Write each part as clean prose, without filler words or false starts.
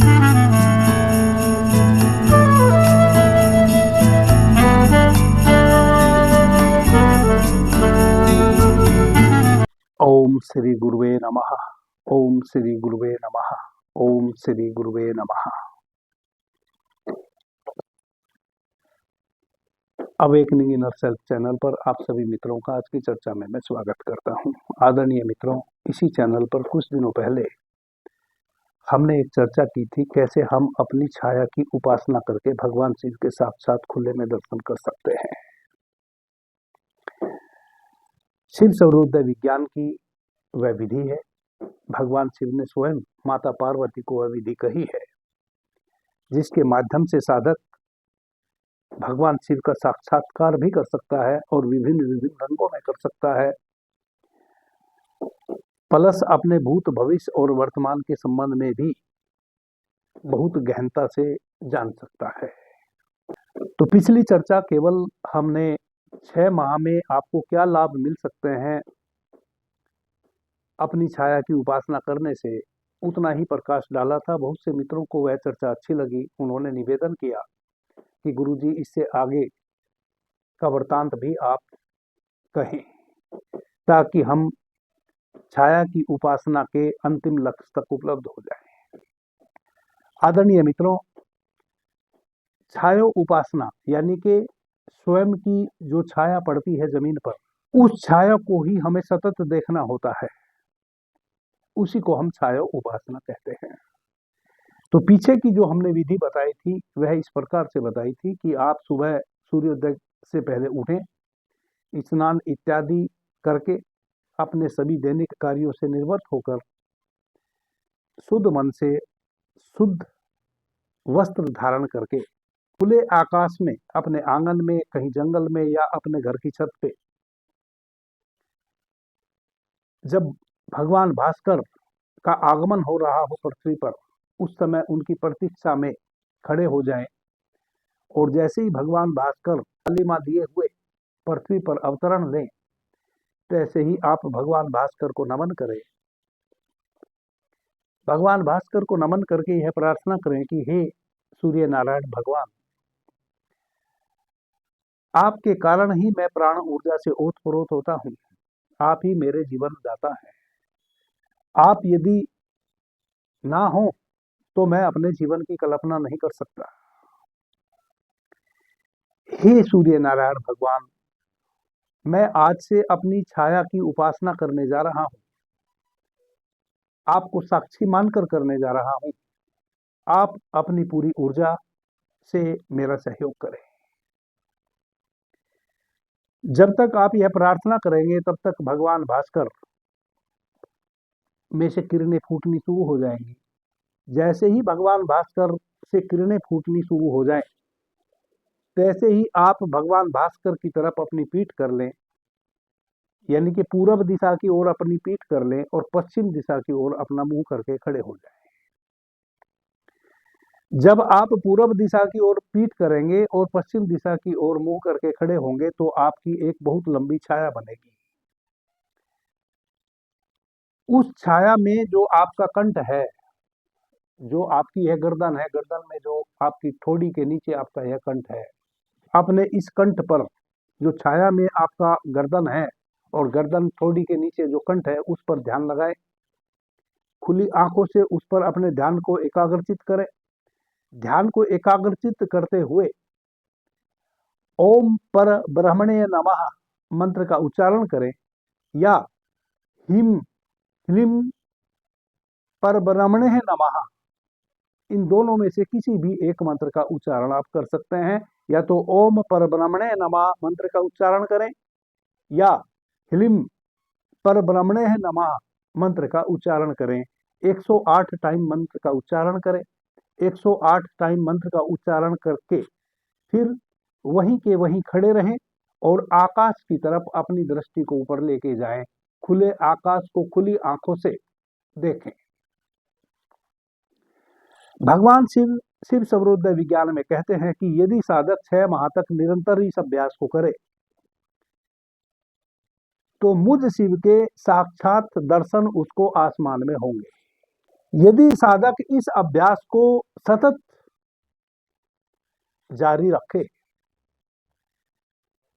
ओम श्री गुरुवे नमः। ओम श्री गुरुवे नमः। ओम श्री गुरुवे नमः। अवेकनिंग इनर सेल्फ चैनल पर आप सभी मित्रों का आज की चर्चा में मैं स्वागत करता हूं। आदरणीय मित्रों, इसी चैनल पर कुछ दिनों पहले हमने एक चर्चा की थी कैसे हम अपनी छाया की उपासना करके भगवान शिव के साक्षात खुले में दर्शन कर सकते हैं। शिव सर्वोदय विज्ञान की वह विधि है। भगवान शिव ने स्वयं माता पार्वती को वह विधि कही है जिसके माध्यम से साधक भगवान शिव का साक्षात्कार भी कर सकता है और विभिन्न विभिन्न रंगों में कर सकता है, प्लस अपने भूत भविष्य और वर्तमान के संबंध में भी बहुत गहनता से जान सकता है। तो पिछली चर्चा केवल हमने 6 माह में आपको क्या लाभ मिल सकते हैं अपनी छाया की उपासना करने से, उतना ही प्रकाश डाला था। बहुत से मित्रों को वह चर्चा अच्छी लगी। उन्होंने निवेदन किया कि गुरुजी इससे आगे का वृतांत भी आप कहें ताकि हम छाया की उपासना के अंतिम लक्ष्य तक उपलब्ध हो जाएं। आदरणीय मित्रों, छाया उपासना यानी कि स्वयं की जो छाया पड़ती है जमीन पर, उस छाया को ही हमें सतत देखना होता है, उसी को हम छाया उपासना कहते हैं। तो पीछे की जो हमने विधि बताई थी वह इस प्रकार से बताई थी कि आप सुबह सूर्योदय से पहले उठें, स्नान इत्यादि करके अपने सभी दैनिक कार्यों से निवृत्त होकर शुद्ध मन से शुद्ध वस्त्र धारण करके खुले आकाश में, अपने आंगन में, कहीं जंगल में या अपने घर की छत पे, जब भगवान भास्कर का आगमन हो रहा हो पृथ्वी पर, उस समय उनकी प्रतीक्षा में खड़े हो जाएं और जैसे ही भगवान भास्कर कालिमा दिए हुए पृथ्वी पर अवतरण लें, तैसे ही आप भगवान भास्कर को नमन करें। भगवान भास्कर को नमन करके यह प्रार्थना करें कि हे सूर्य नारायण भगवान, आपके कारण ही मैं प्राण ऊर्जा से ओतप्रोत होता हूँ। आप ही मेरे जीवन दाता हैं। आप यदि ना हो तो मैं अपने जीवन की कल्पना नहीं कर सकता। हे सूर्य नारायण भगवान, मैं आज से अपनी छाया की उपासना करने जा रहा हूं, आपको साक्षी मानकर करने जा रहा हूं। आप अपनी पूरी ऊर्जा से मेरा सहयोग करें। जब तक आप यह प्रार्थना करेंगे तब तक भगवान भास्कर में से किरणें फूटनी शुरू हो जाएंगी। जैसे ही भगवान भास्कर से किरणें फूटनी शुरू हो जाएं, तैसे ही आप भगवान भास्कर की तरफ अपनी पीठ कर लें, यानी कि पूर्व दिशा की ओर अपनी पीठ कर लें और पश्चिम दिशा की ओर अपना मुंह करके खड़े हो जाएं। जब आप पूर्व दिशा की ओर पीठ करेंगे और पश्चिम दिशा की ओर मुंह करके खड़े होंगे तो आपकी एक बहुत लंबी छाया बनेगी। उस छाया में जो आपका कंठ है, जो आपकी यह गर्दन है, गर्दन में जो आपकी ठोड़ी के नीचे आपका यह कंठ है, अपने इस कंठ पर जो छाया में आपका गर्दन है और गर्दन ठोड़ी के नीचे जो कंठ है, उस पर ध्यान लगाएं। खुली आंखों से उस पर अपने ध्यान को एकाग्रचित करें। ध्यान को एकाग्रचित करते हुए ओम पर ब्रह्मणे नमः मंत्र का उच्चारण करें या हिम ह्रीम पर ब्रह्मणे नमः, इन दोनों में से किसी भी एक मंत्र का उच्चारण आप कर सकते हैं। या तो ओम पर ब्रह्मणे नमः मंत्र का उच्चारण करें या ह्रीम पर ब्रह्मणे नमः मंत्र का उच्चारण करें। 108 टाइम मंत्र का उच्चारण करें। 108 टाइम मंत्र का उच्चारण करके फिर वहीं के वहीं खड़े रहें और आकाश की तरफ अपनी दृष्टि को ऊपर लेके जाएं। खुले आकाश को खुली आंखों से देखें। भगवान शिव सर्वोदय विज्ञान में कहते हैं कि यदि साधक 6 माह तक निरंतर इस अभ्यास को करे तो मुझ शिव के साक्षात दर्शन उसको आसमान में होंगे। यदि साधक इस अभ्यास को सतत जारी रखे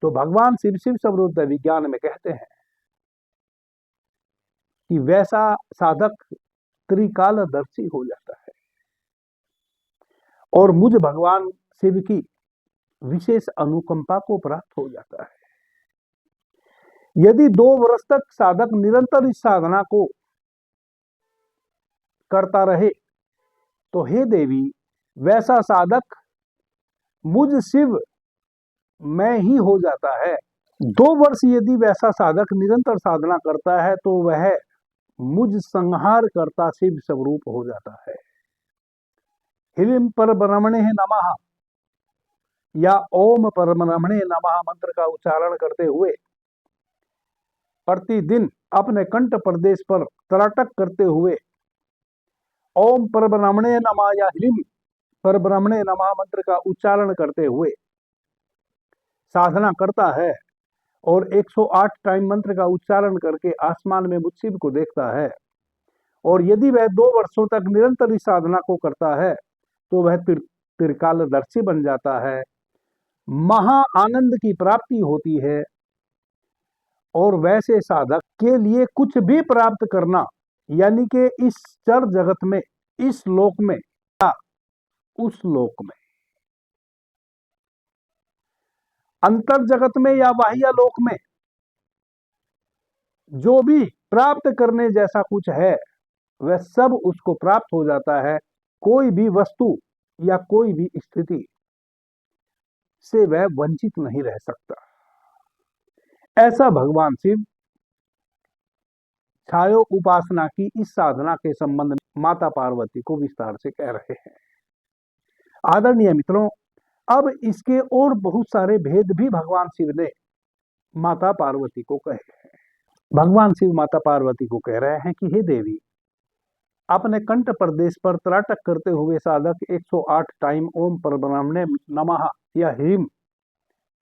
तो भगवान शिव शिव समृद्ध विज्ञान में कहते हैं कि वैसा साधक त्रिकालदर्शी हो जाता है और मुझ भगवान शिव की विशेष अनुकंपा को प्राप्त हो जाता है। यदि 2 वर्ष तक साधक निरंतर इस साधना को करता रहे तो हे देवी, वैसा साधक मुझ शिव में ही हो जाता है। 2 वर्ष यदि वैसा साधक निरंतर साधना करता है तो वह मुझ संहार करता शिव स्वरूप हो जाता है। ह्रीं परब्रह्मणे नमः या ओम परब्रह्मणे नमः मंत्र का उच्चारण करते हुए प्रतिदिन अपने कंठ प्रदेश पर तराटक करते हुए ओम परब्रह्मणे नमः या ह्रीं परब्रह्मणे नमः मंत्र का उच्चारण करते हुए साधना करता है और 108 टाइम मंत्र का उच्चारण करके आसमान में मुझ शिव को देखता है, और यदि वह 2 वर्षों तक निरंतर इस साधना को करता है तो वह त्रिकालदर्शी बन जाता है, महा आनंद की प्राप्ति होती है। और वैसे साधक के लिए कुछ भी प्राप्त करना, यानी कि इस चर जगत में, इस लोक में या उस लोक में, अंतर जगत में या बाह्य लोक में जो भी प्राप्त करने जैसा कुछ है वह सब उसको प्राप्त हो जाता है। कोई भी वस्तु या कोई भी स्थिति से वह वंचित नहीं रह सकता। ऐसा भगवान शिव छायो उपासना की इस साधना के संबंध में माता पार्वती को विस्तार से कह रहे हैं। आदरणीय मित्रों, अब इसके और बहुत सारे भेद भी भगवान शिव ने माता पार्वती को कहे हैं। भगवान शिव माता पार्वती को कह रहे हैं कि हे देवी, अपने कंठ प्रदेश पर तराटक करते हुए साधक 108 टाइम ओम परब्रह्मणे नमः या ह्रीं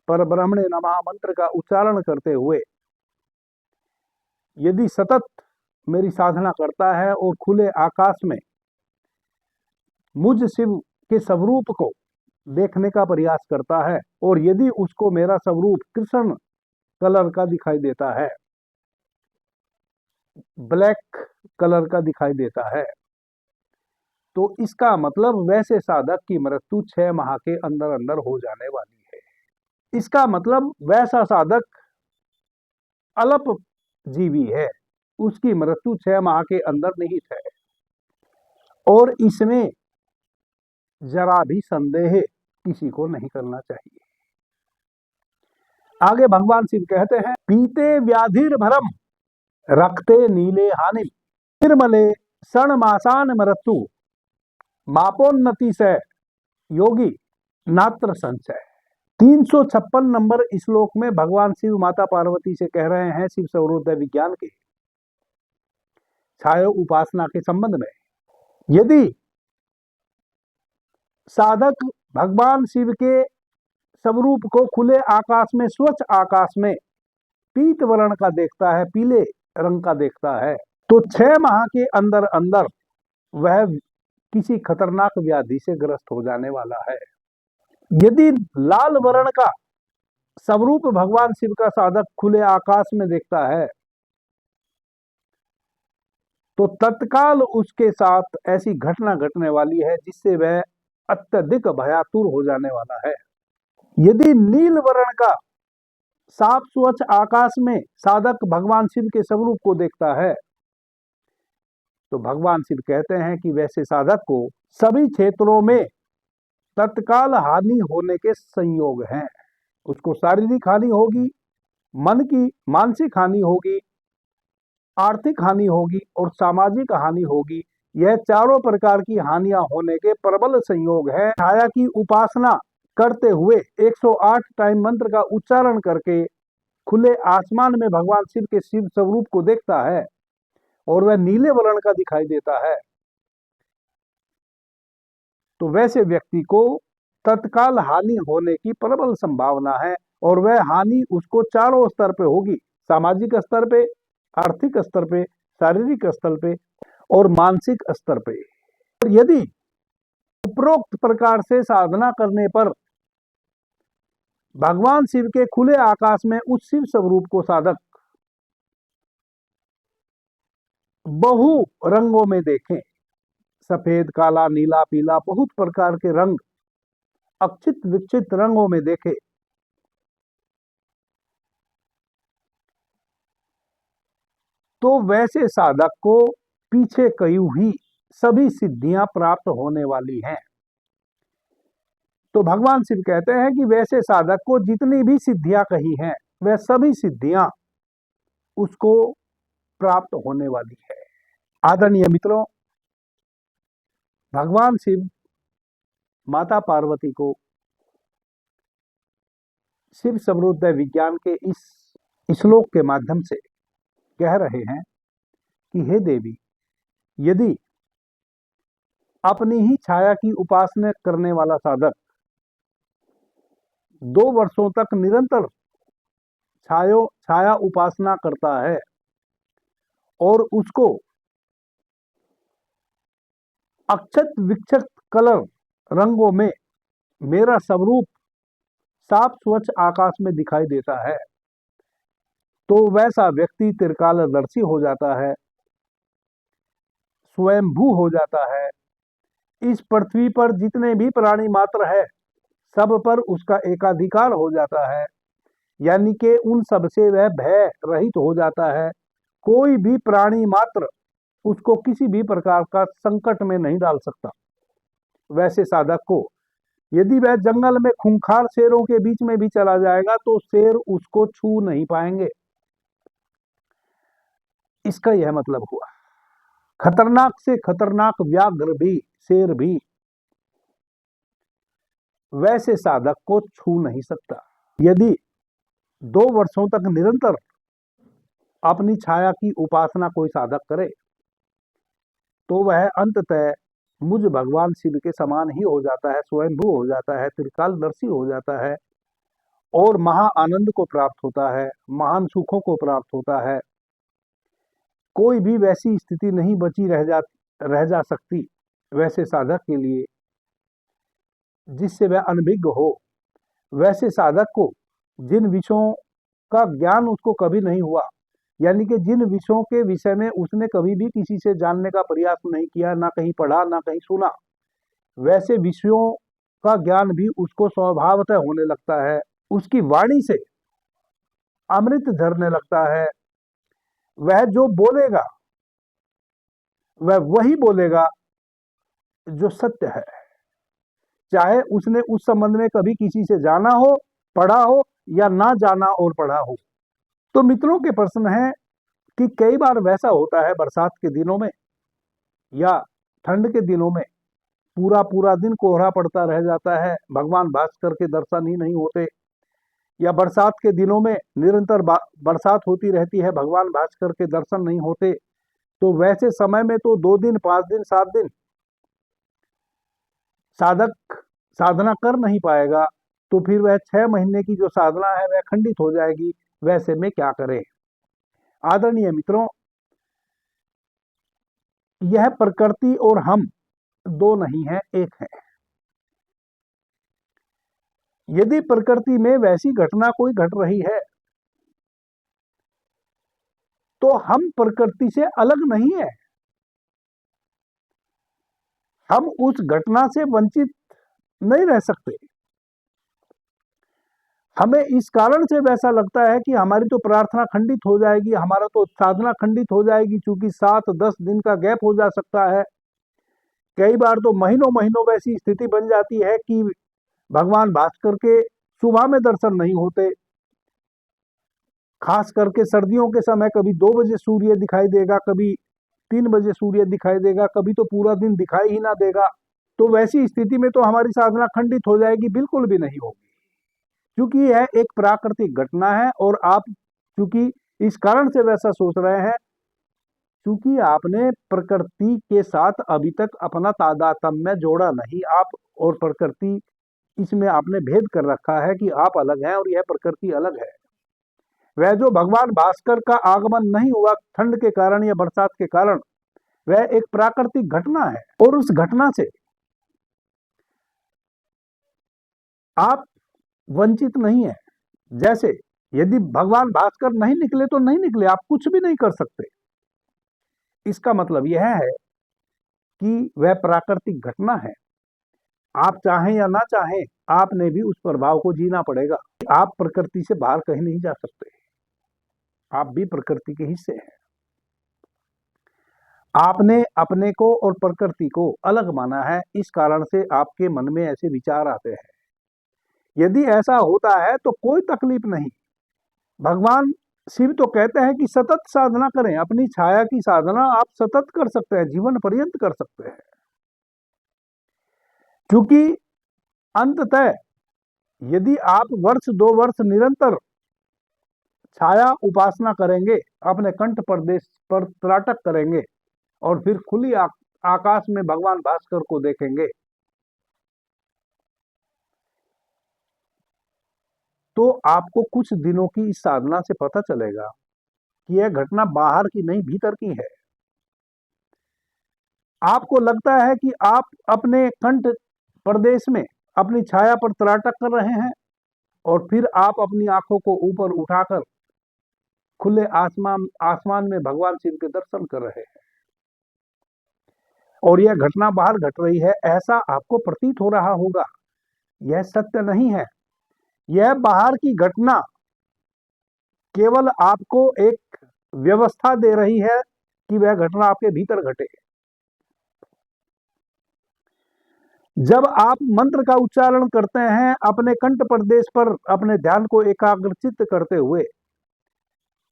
परब्रह्मणे नमः मंत्र का उच्चारण करते हुए यदि सतत मेरी साधना करता है और खुले आकाश में मुझ शिव के स्वरूप को देखने का प्रयास करता है, और यदि उसको मेरा स्वरूप कृष्ण कलर का दिखाई देता है, ब्लैक कलर का दिखाई देता है, तो इसका मतलब वैसे साधक की मृत्यु 6 माह के अंदर अंदर हो जाने वाली है। इसका मतलब वैसा साधक अल्प जीवी है, उसकी मृत्यु 6 माह के अंदर निहित है, और इसमें जरा भी संदेह किसी को नहीं करना चाहिए। आगे भगवान शिव कहते हैं, पीते व्याधिर भरम रखते नीले हानि निर्मले क्षण मासान मृत्यु मापोन्नति से योगी नात्र संचय। 356 नंबर श्लोक में भगवान शिव माता पार्वती से कह रहे हैं शिव स्वरूप विज्ञान के छायो उपासना के संबंध में, यदि साधक भगवान शिव के स्वरूप को खुले आकाश में, स्वच्छ आकाश में पीत वर्ण का देखता है, पीले रंग का देखता है, तो 6 माह के अंदर अंदर वह किसी खतरनाक व्याधि से ग्रस्त हो जाने वाला है। यदि लाल वर्ण का स्वरूप भगवान शिव का साधक खुले आकाश में देखता है तो तत्काल उसके साथ ऐसी घटना घटने वाली है जिससे वह अत्यधिक भयातुर हो जाने वाला है। यदि नील वर्ण का साफ स्वच्छ आकाश में साधक भगवान शिव के स्वरूप को देखता है तो भगवान शिव कहते हैं कि वैसे साधक को सभी क्षेत्रों में तत्काल हानि होने के संयोग हैं। उसको शारीरिक हानि होगी, मन की मानसिक हानि होगी, आर्थिक हानि होगी और सामाजिक हानि होगी। यह चारों प्रकार की हानियां होने के प्रबल संयोग है। छाया की उपासना करते हुए 108 टाइम मंत्र का उच्चारण करके खुले आसमान में भगवान शिव के शिव स्वरूप को देखता है और वह नीले वर्ण का दिखाई देता है, तो वैसे व्यक्ति को तत्काल हानि होने की प्रबल संभावना है, और वह हानि उसको चारों स्तर पे होगी, सामाजिक स्तर पे, आर्थिक स्तर पे, शारीरिक स्तर पे और मानसिक स्तर पे। और यदि उपरोक्त प्रकार से साधना करने पर भगवान शिव के खुले आकाश में उस शिव स्वरूप को साधक बहु रंगों में देखें, सफेद, काला, नीला, पीला, बहुत प्रकार के रंग, अक्षित विक्षित रंगों में देखे, तो वैसे साधक को पीछे कही हुई सभी सिद्धियां प्राप्त होने वाली हैं। तो भगवान शिव कहते हैं कि वैसे साधक को जितनी भी सिद्धियां कही हैं वह सभी सिद्धियां उसको प्राप्त होने वाली है। आदरणीय मित्रों, भगवान शिव माता पार्वती को शिव समृद्ध विज्ञान के इस श्लोक के माध्यम से कह रहे हैं कि हे देवी, यदि अपनी ही छाया की उपासना करने वाला साधक 2 वर्षों तक निरंतर छाया उपासना करता है और उसको अक्षत विक्षत कलर रंगों में मेरा स्वरूप साफ स्वच्छ आकाश में दिखाई देता है, तो वैसा व्यक्ति त्रिकालदर्शी हो जाता है, स्वयंभू हो जाता है। इस पृथ्वी पर जितने भी प्राणी मात्र है सब पर उसका एकाधिकार हो जाता है, यानी कि उन सब से वह भय रहित हो जाता है। कोई भी प्राणी मात्र उसको किसी भी प्रकार का संकट में नहीं डाल सकता। वैसे साधक को यदि वह जंगल में खूंखार शेरों के बीच में भी चला जाएगा तो शेर उसको छू नहीं पाएंगे। इसका यह मतलब हुआ, खतरनाक से खतरनाक व्याघ्र भी, शेर भी वैसे साधक को छू नहीं सकता। यदि 2 वर्षों तक निरंतर अपनी छाया की उपासना कोई साधक करे तो वह अंततः मुझ भगवान शिव के समान ही हो जाता है, स्वयंभू हो जाता है, त्रिकालदर्शी हो जाता है और महा आनंद को प्राप्त होता है, महान सुखों को प्राप्त होता है। कोई भी वैसी स्थिति नहीं बची रह जा सकती वैसे साधक के लिए जिससे वह अनभिज्ञ हो। वैसे साधक को जिन विषयों का ज्ञान उसको कभी नहीं हुआ, यानी कि जिन विषयों के विषय में उसने कभी भी किसी से जानने का प्रयास नहीं किया, ना कहीं पढ़ा ना कहीं सुना, वैसे विषयों का ज्ञान भी उसको स्वभावतः होने लगता है। उसकी वाणी से अमृत झरने लगता है। वह जो बोलेगा वह वही बोलेगा जो सत्य है, चाहे उसने उस संबंध में कभी किसी से जाना हो, पढ़ा हो या ना जाना और पढ़ा हो। तो मित्रों के प्रश्न है कि कई बार वैसा होता है बरसात के दिनों में या ठंड के दिनों में पूरा पूरा दिन कोहरा पड़ता रह जाता है, भगवान भास्कर के दर्शन ही नहीं होते, या बरसात के दिनों में निरंतर बरसात होती रहती है, भगवान भास्कर के दर्शन नहीं होते। तो वैसे समय में तो 2 दिन, 5 दिन, 7 दिन साधक साधना कर नहीं पाएगा, तो फिर वह 6 महीने की जो साधना है वह खंडित हो जाएगी। वैसे में क्या करें? आदरणीय मित्रों, यह प्रकृति और हम 2 नहीं है, एक है। यदि प्रकृति में वैसी घटना कोई घट रही है तो हम प्रकृति से अलग नहीं है। हम उस घटना से वंचित नहीं रह सकते। हमें इस कारण से वैसा लगता है कि हमारी तो प्रार्थना खंडित हो जाएगी, हमारा तो साधना खंडित हो जाएगी, क्योंकि 7-10 दिन का गैप हो जा सकता है। कई बार तो महीनों महीनों वैसी स्थिति बन जाती है कि भगवान भास्कर के सुबह में दर्शन नहीं होते। खास करके सर्दियों के समय कभी 2 बजे सूर्य दिखाई देगा, कभी 3 बजे सूर्य दिखाई देगा, कभी तो पूरा दिन दिखाई ही ना देगा। तो वैसी स्थिति में तो हमारी साधना खंडित हो जाएगी, बिल्कुल भी नहीं होगी, क्योंकि यह एक प्राकृतिक घटना है। और आप क्योंकि इस कारण से वैसा सोच रहे हैं क्योंकि आपने प्रकृति के साथ अभी तक अपना तादात्म्य जोड़ा नहीं। आप और प्रकृति, इसमें आपने भेद कर रखा है कि आप अलग हैं और यह प्रकृति अलग है। वह जो भगवान भास्कर का आगमन नहीं हुआ ठंड के कारण या बरसात के कारण, वह एक प्राकृतिक घटना है और उस घटना से आप वंचित नहीं है। जैसे यदि भगवान भास्कर नहीं निकले तो नहीं निकले, आप कुछ भी नहीं कर सकते। इसका मतलब यह है कि वह प्राकृतिक घटना है। आप चाहें या ना चाहें, आपने भी उस प्रभाव को जीना पड़ेगा। आप प्रकृति से बाहर कहीं नहीं जा सकते, आप भी प्रकृति के हिस्से हैं। आपने अपने को और प्रकृति को अलग माना है, इस कारण से आपके मन में ऐसे विचार आते हैं। यदि ऐसा होता है तो कोई तकलीफ नहीं। भगवान शिव तो कहते हैं कि सतत साधना करें, अपनी छाया की साधना आप सतत कर सकते हैं, जीवन पर्यंत कर सकते हैं। क्योंकि अंततः यदि आप वर्ष 2 वर्ष निरंतर छाया उपासना करेंगे, अपने कंठ प्रदेश पर त्राटक करेंगे और फिर खुली आकाश में भगवान भास्कर को देखेंगे, तो आपको कुछ दिनों की इस साधना से पता चलेगा कि यह घटना बाहर की नहीं भीतर की है। आपको लगता है कि आप अपने कंठ प्रदेश में अपनी छाया पर त्राटक कर रहे हैं और फिर आप अपनी आंखों को ऊपर उठाकर खुले आसमान में भगवान शिव के दर्शन कर रहे हैं और यह घटना बाहर घट रही है, ऐसा आपको प्रतीत हो रहा होगा। यह सत्य नहीं है। यह बाहर की घटना केवल आपको एक व्यवस्था दे रही है कि वह घटना आपके भीतर घटे। जब आप मंत्र का उच्चारण करते हैं अपने कंठ प्रदेश पर अपने ध्यान को एकाग्रचित्त करते हुए,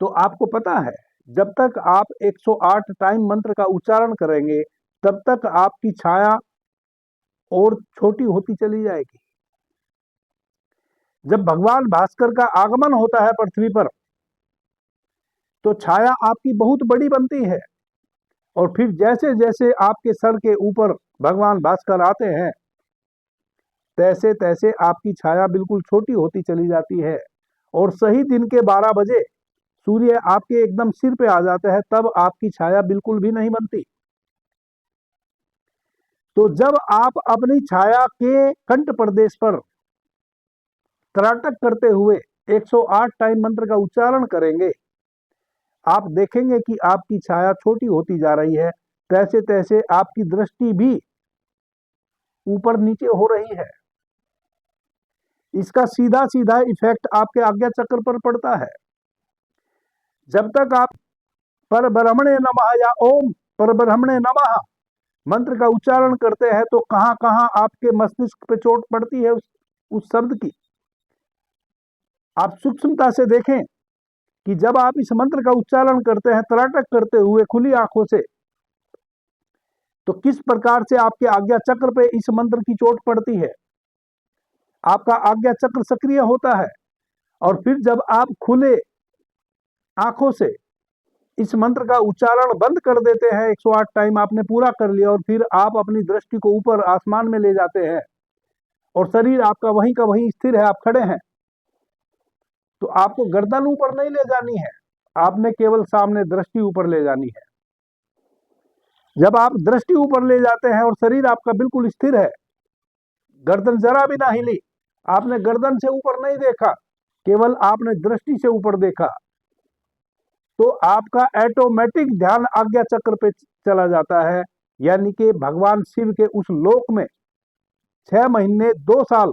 तो आपको पता है जब तक आप 108 टाइम मंत्र का उच्चारण करेंगे तब तक आपकी छाया और छोटी होती चली जाएगी। जब भगवान भास्कर का आगमन होता है पृथ्वी पर, तो छाया आपकी बहुत बड़ी बनती है और फिर जैसे जैसे आपके सर के ऊपर भगवान भास्कर आते हैं, तैसे तैसे आपकी छाया बिल्कुल छोटी होती चली जाती है और सही दिन के 12 बजे सूर्य आपके एकदम सिर पे आ जाता है, तब आपकी छाया बिल्कुल भी नहीं बनती। तो जब आप अपनी छाया के कंठ प्रदेश पर त्राटक करते हुए 108 टाइम मंत्र का उच्चारण करेंगे, आप देखेंगे कि आपकी छाया छोटी होती जा रही है, तैसे तैसे आपकी दृष्टि भी ऊपर नीचे हो रही है। इसका सीधा सीधा इफेक्ट आपके आज्ञा चक्र पर पड़ता है। जब तक आप परब्रह्मणे नमः या ओम परब्रह्मणे नमः मंत्र का उच्चारण करते हैं, तो कहां कहां आपके मस्तिष्क पे चोट पड़ती है उस शब्द की। आप सूक्ष्मता से देखें कि जब आप इस मंत्र का उच्चारण करते हैं त्राटक करते हुए खुली आंखों से, तो किस प्रकार से आपके आज्ञा चक्र पे इस मंत्र की चोट पड़ती है। आपका आज्ञा चक्र सक्रिय होता है और फिर जब आप खुले आंखों से इस मंत्र का उच्चारण बंद कर देते हैं, 108 टाइम आपने पूरा कर लिया और फिर आप अपनी दृष्टि को ऊपर आसमान में ले जाते हैं और शरीर आपका वहीं का वहीं स्थिर है, आप खड़े हैं, तो आपको गर्दन ऊपर नहीं ले जानी है, आपने केवल सामने दृष्टि ऊपर ले जानी है। जब आप दृष्टि ऊपर ले जाते हैं और शरीर आपका बिल्कुल स्थिर है, गर्दन जरा भी ना हिली, आपने गर्दन से ऊपर नहीं देखा, केवल आपने दृष्टि से ऊपर देखा, तो आपका ऑटोमेटिक ध्यान आज्ञा चक्र पे चला जाता है। यानी कि भगवान शिव के उस लोक में 6 महीने 2 साल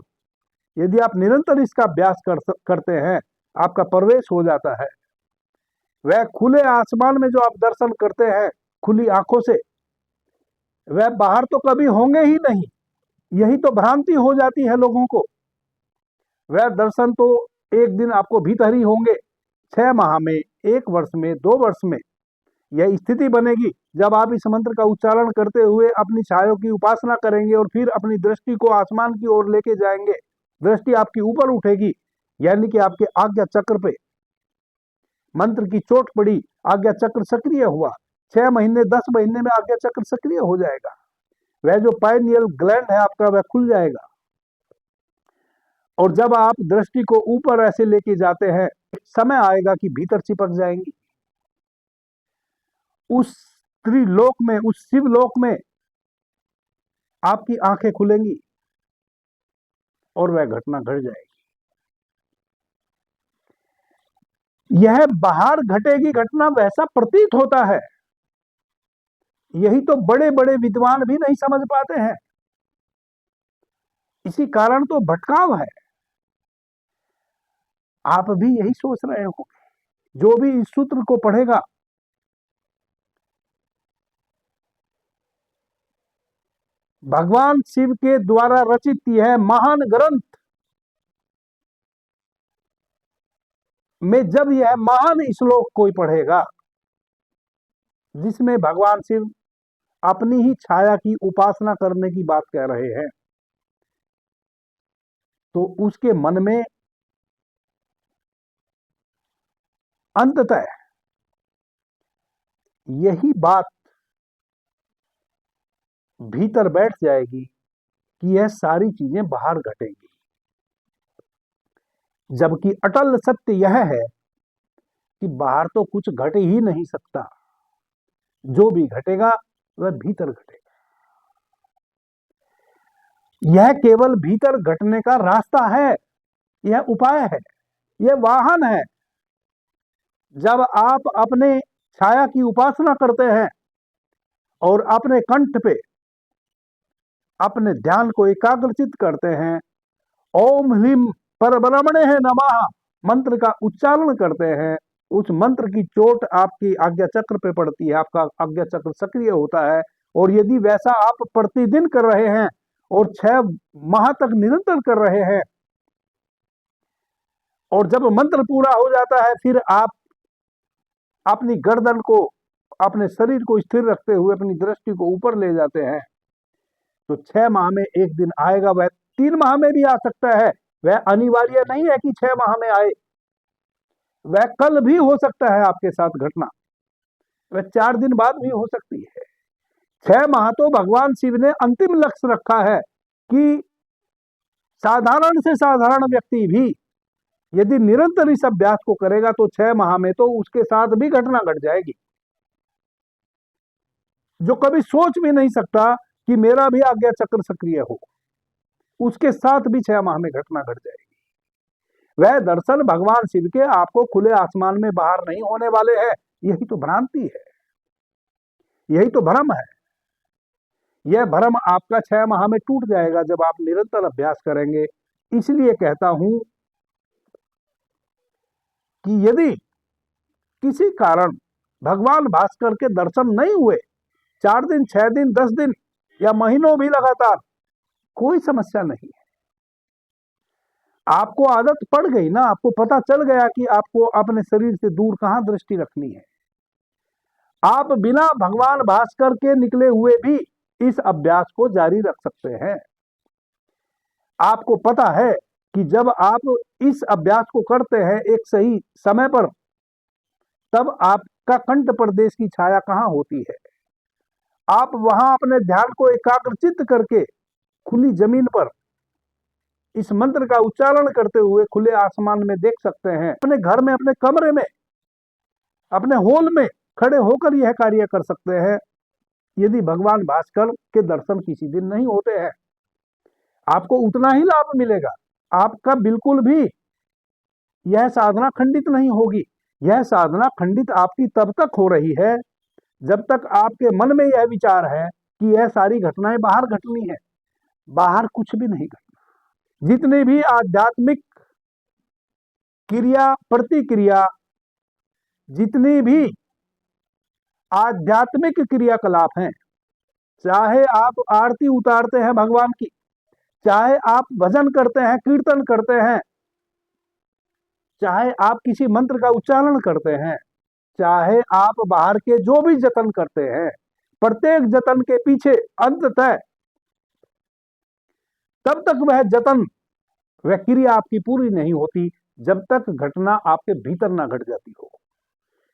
यदि आप निरंतर इसका अभ्यास करते हैं, आपका प्रवेश हो जाता है। वह खुले आसमान में जो आप दर्शन करते हैं खुली आंखों से, वह बाहर तो कभी होंगे ही नहीं, यही तो भ्रांति हो जाती है लोगों को। वह दर्शन तो एक दिन आपको भीतर ही होंगे। 6 माह में, 1 वर्ष में, 2 वर्ष में यह स्थिति बनेगी जब आप इस मंत्र का उच्चारण करते हुए अपनी छायों की उपासना करेंगे और फिर अपनी दृष्टि को आसमान की ओर लेके जाएंगे, दृष्टि आपकी ऊपर उठेगी, यानी कि आपके आज्ञा चक्र पे मंत्र की चोट पड़ी, आज्ञा चक्र सक्रिय हुआ। 6 महीने 10 महीने में आज्ञा चक्र सक्रिय हो जाएगा। वह जो पाइनियल ग्लैंड है आपका, वह खुल जाएगा और जब आप दृष्टि को ऊपर ऐसे लेके जाते हैं, समय आएगा कि भीतर चिपक जाएंगी। उस त्रिलोक में, उस शिवलोक में आपकी आंखें खुलेंगी और वह घटना घट जाएगी। यह बाहर घटेगी घटना वैसा प्रतीत होता है, यही तो बड़े बड़े विद्वान भी नहीं समझ पाते हैं। इसी कारण तो भटकाव है। आप भी यही सोच रहे हो, जो भी इस सूत्र को पढ़ेगा भगवान शिव के द्वारा रचित यह महान ग्रंथ में जब यह महान श्लोक कोई पढ़ेगा जिसमें भगवान शिव अपनी ही छाया की उपासना करने की बात कह रहे हैं, तो उसके मन में अंततः यही बात भीतर बैठ जाएगी कि यह सारी चीजें बाहर घटेंगी, जबकि अटल सत्य यह है कि बाहर तो कुछ घट ही नहीं सकता, जो भी घटेगा वह भीतर घटेगा। यह केवल भीतर घटने का रास्ता है, यह उपाय है, यह वाहन है। जब आप अपने छाया की उपासना करते हैं और अपने कंठ पे अपने ध्यान को एकाग्रचित करते हैं, ओम ह्रीम परब्रह्मणे नमः मंत्र का उच्चारण करते हैं, उस मंत्र की चोट आपकी आज्ञा चक्र पे पड़ती है, आपका आज्ञा चक्र सक्रिय होता है। और यदि वैसा आप प्रतिदिन कर रहे हैं और 6 माह तक निरंतर कर रहे हैं, और जब मंत्र पूरा हो जाता है फिर आप अपनी गर्दन को, अपने शरीर को स्थिर रखते हुए अपनी दृष्टि को ऊपर ले जाते हैं, तो 6 माह में एक दिन आएगा, वह 3 माह में भी आ सकता है। वह अनिवार्य नहीं है कि 6 माह में आए, वह कल भी हो सकता है आपके साथ घटना, वह 4 दिन बाद भी हो सकती है। 6 माह तो भगवान शिव ने अंतिम लक्ष्य रखा है कि साधारण से साधारण व्यक्ति भी यदि निरंतर इस अभ्यास को करेगा तो 6 माह में तो उसके साथ भी घटना घट जाएगी। जो कभी सोच भी नहीं सकता कि मेरा भी आज्ञा चक्र सक्रिय हो, उसके साथ भी 6 माह में घटना घट जाएगी। वह दर्शन भगवान शिव के आपको खुले आसमान में बाहर नहीं होने वाले हैं। यही तो भ्रांति है, यही तो भ्रम है। यह भ्रम आपका 6 माह में टूट जाएगा जब आप निरंतर अभ्यास करेंगे। इसलिए कहता हूं कि यदि किसी कारण भगवान भास्कर के दर्शन नहीं हुए, 4 दिन, 6 दिन, 10 दिन या महीनों भी लगातार, कोई समस्या नहीं है। आपको आदत पड़ गई ना, आपको पता चल गया कि आपको अपने शरीर से दूर कहां दृष्टि रखनी है। आप बिना भगवान भास्कर के निकले हुए भी इस अभ्यास को जारी रख सकते हैं। आपको पता है कि जब आप इस अभ्यास को करते हैं एक सही समय पर, तब आपका कंठ प्रदेश की छाया कहां होती है। आप वहां अपने ध्यान को एकाग्रचित करके खुली जमीन पर इस मंत्र का उच्चारण करते हुए खुले आसमान में देख सकते हैं। अपने घर में, अपने कमरे में, अपने हॉल में खड़े होकर यह कार्य कर सकते हैं। यदि भगवान भास्कर के दर्शन किसी दिन नहीं होते हैं, आपको उतना ही लाभ मिलेगा, आपका बिल्कुल भी यह साधना खंडित नहीं होगी। यह साधना खंडित आपकी तब तक हो रही है जब तक आपके मन में यह विचार है कि यह सारी घटनाएं बाहर घटनी है। बाहर कुछ भी नहीं घटना। जितने भी आध्यात्मिक क्रिया प्रतिक्रिया, जितनी भी आध्यात्मिक क्रियाकलाप हैं, चाहे आप आरती उतारते हैं भगवान की, चाहे आप भजन करते हैं, कीर्तन करते हैं, चाहे आप किसी मंत्र का उच्चारण करते हैं, चाहे आप बाहर के जो भी जतन करते हैं, प्रत्येक जतन के पीछे अंततः तब तक वह जतन, वह क्रिया आपकी पूरी नहीं होती जब तक घटना आपके भीतर ना घट जाती हो।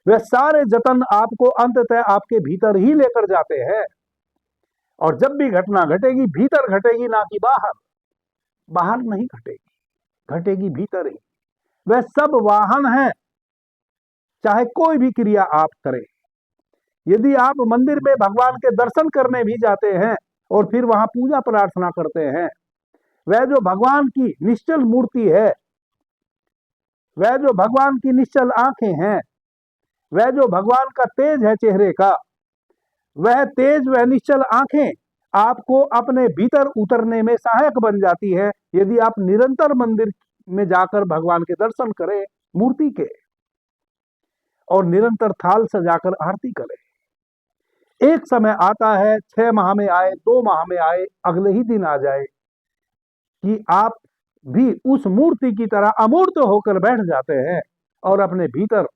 वह सारे जतन आपको अंततः आपके भीतर ही लेकर जाते हैं। और जब भी घटना घटेगी भीतर घटेगी, ना कि बाहर। बाहर नहीं घटेगी, घटेगी भीतर ही। वह सब वाहन है, चाहे कोई भी क्रिया आप करें, यदि आप मंदिर में भगवान के दर्शन करने भी जाते हैं और फिर वहां पूजा प्रार्थना करते हैं, वह जो भगवान की निश्चल मूर्ति है, वह जो भगवान की निश्चल आंखें हैं, वह जो भगवान का तेज है चेहरे का, वह तेज वह निश्चल आंखें आपको अपने भीतर उतरने में सहायक बन जाती है यदि आप निरंतर मंदिर में जाकर भगवान के दर्शन करें मूर्ति के, और निरंतर थाल सजाकर आरती करें। एक समय आता है, 6 माह में आए, 2 माह में आए, अगले ही दिन आ जाए कि आप भी उस मूर्ति की तरह अमूर्त होकर बैठ जाते हैं और अपने भीतर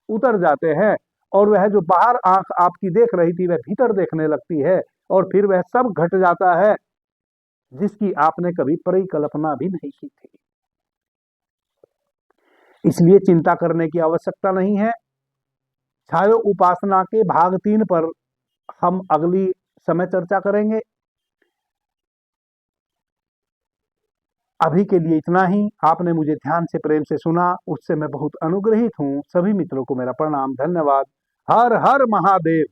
उतर जाते हैं, और वह जो बाहर आंख आपकी देख रही थी वह भीतर देखने लगती है, और फिर वह सब घट जाता है जिसकी आपने कभी परिकल्पना भी नहीं की थी। इसलिए चिंता करने की आवश्यकता नहीं है। छायो उपासना के भाग 3 पर हम अगली समय चर्चा करेंगे। अभी के लिए इतना ही। आपने मुझे ध्यान से प्रेम से सुना, उससे मैं बहुत अनुग्रहित हूं। सभी मित्रों को मेरा प्रणाम, धन्यवाद। हर हर महादेव।